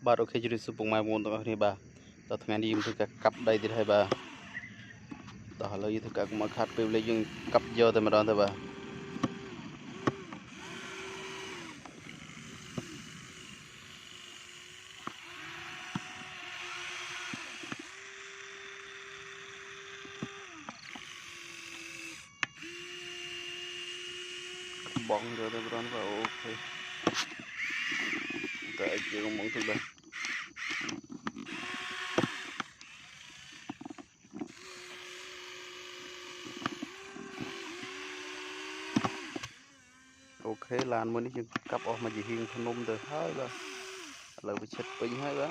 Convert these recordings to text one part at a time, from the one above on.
bà ok chưa được sụp mai môn tao này bà tao thằng anh đi từ các cặp đây thì hay bà tao lấy từ các mà khát về lấy những cặp giờ thì mà đón tao bà bóng giờ tao đón bà ok tại chưa có mong thì bà ok là anh muốn đi cặp ở mà chỉ hiên thôn nôm từ hai bà là bị chết pin hai bà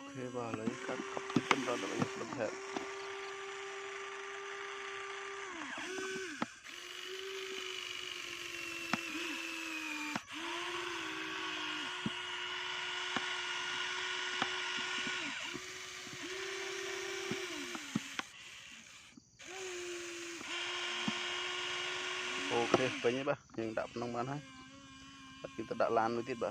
ok bà lấy các cặp tiếp bên đó để được hết ok vậy nhé bà nhưng đạp nông bán hay kita đã lan với tiếp bà